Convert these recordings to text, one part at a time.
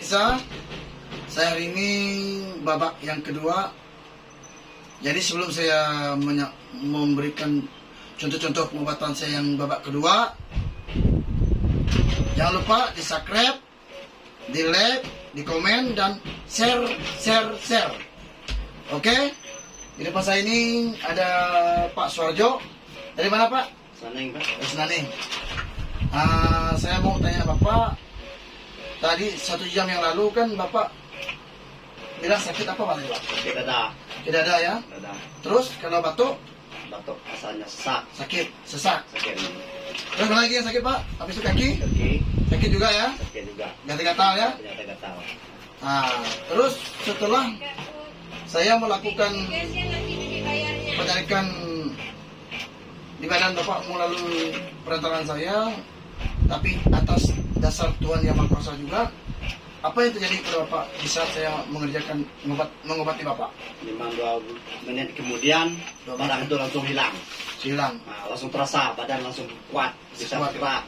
pemirsa, saya hari ini babak yang kedua. Jadi sebelum saya memberikan contoh-contoh pengobatan saya yang babak kedua, jangan lupa di subscribe, di like, di komen, dan share. Oke? Di depan saya ini ada Pak Suarjo. Dari mana Pak? Senaning, Pak. Senaning. Saya mau tanya Bapak. Tadi 1 jam yang lalu kan Bapak bilang sakit apa Pak? Sakit dada. Sakit dada ya? Dada. Terus kalau batuk? Batuk asalnya sesak. Sakit, sesak. Sakit. Terus mana lagi yang sakit Pak? Habis itu kaki? Kaki. Sakit juga ya? Sakit juga. Gatal-gatal ya? Ternyata gatal. Terus setelah saya melakukan penyelidikan di badan Bapak melalui perantaraan saya, tapi atas dasar Tuhan Yang Maha Kuasa juga, apa yang terjadi pada Bapak di saat saya mengerjakan mengobati Bapak? 5-2 menit kemudian barang itu langsung hilang. Hilang. Langsung terasa, badan langsung kuat, bisa Kuat. bergerak,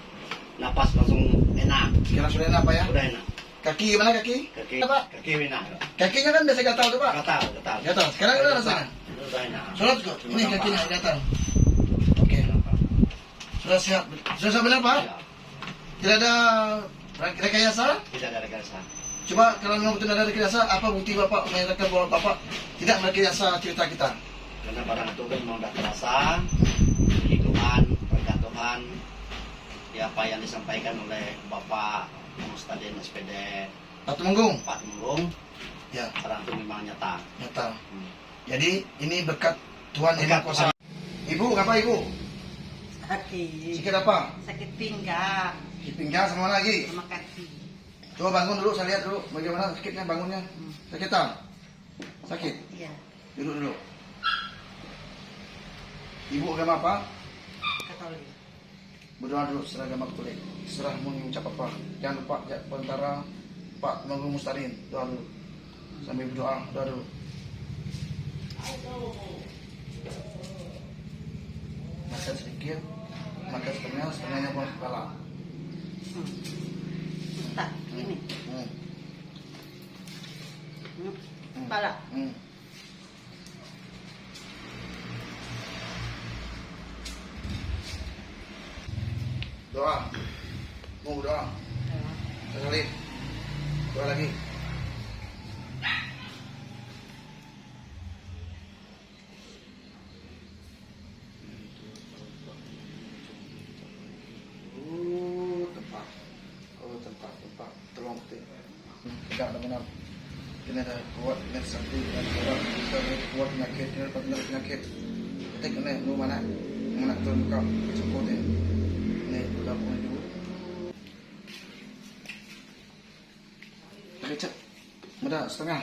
napas langsung enak. Sekarang sudah enak Pak ya? Udah enak. Kaki gimana kaki? Kaki, Apa? kaki enak. Kakinya kan biasa gatal tuh Pak? Gatal. Gatal. Sekarang gimana rasanya? Udah enak. Sudah kok. Ini kakinya gatal. Oke. Sudah sehat. Sudah sehat benar Pak? Ya, Tidak ada rekayasa? tidak ada rekayasa. Coba kalau memang betul ada rekayasa, apa bukti Bapak menyatakan bahwa Bapak tidak merekayasa cerita kita? Karena barang itu kan memang udah terasa, hitungan, pergantungan, ya apa yang disampaikan oleh Bapak Mustadin SPD Pak Temenggung? Pak Temenggung, Ya, barang itu memang nyata. nyata. Jadi ini berkat Tuhan Yang Maha Kuasa. Ibu, apa Ibu? Sakit. Sakit apa? Sakit pinggang Di pinggang sama lagi. sama kaki. Coba bangun dulu, saya lihat dulu bagaimana sakitnya bangunnya. Sakit tak? Sakit. Iya, Duduk dulu. Ibu agama apa? Katolik. Berdoa dulu setelah agama Katolik. Serah mengucap apa. Jangan lupa perantara Pak Temenggung Mustadin. Doa dulu. Sambil berdoa, doa dulu. Makan sedikit, makan setengahnya buang kepala. Tak, ini. Hmm. Kepala. Hmm. Doa. Mau doa. Sekali. Doa lagi. Tempat. Tempat. Tolong petik. Tegak benar. Kena ada kuat, kena sakti, kena kuat, kena kuat penyakit, kena dapat penyakit. Petik kena lu mana? Mana tu muka cukup ni. Ni udah pun dulu. Kecap. Mudah setengah.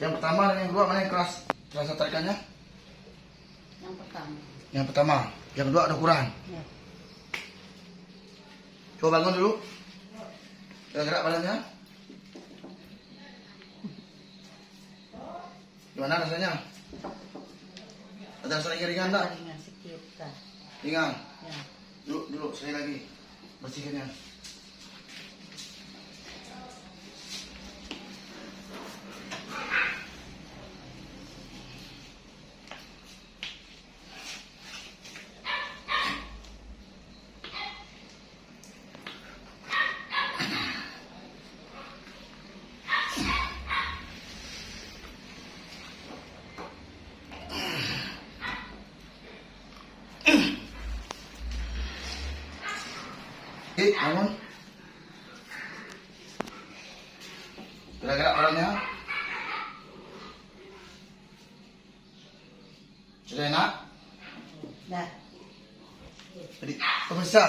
Yang pertama dan yang kedua mana yang keras? Terasa tarikannya? Yang pertama. Yang pertama, yang kedua ada kurang. Ya. Coba bangun dulu. Gerak badannya. Gimana rasanya? Ada rasa ringan tak? Ringan sedikit. Tak. Ringan. Ya. Dulu sekali lagi. Bersihkannya. Bangun. Gerak-gerak orangnya. Sudah enak? Dah. Jadi, pemirsa,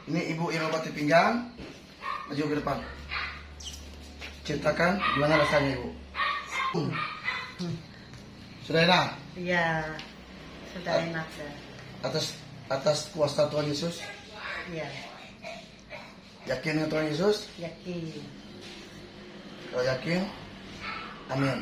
ini ibu yang obati pinggang. Maju ke depan. Ceritakan gimana rasanya ibu. Sudah enak? Iya. Sudah enak dah. Atas kuasa Tuhan Yesus. Iya. Yakin dengan Tuhan Yesus? Yakin. Kalau yakin, amin.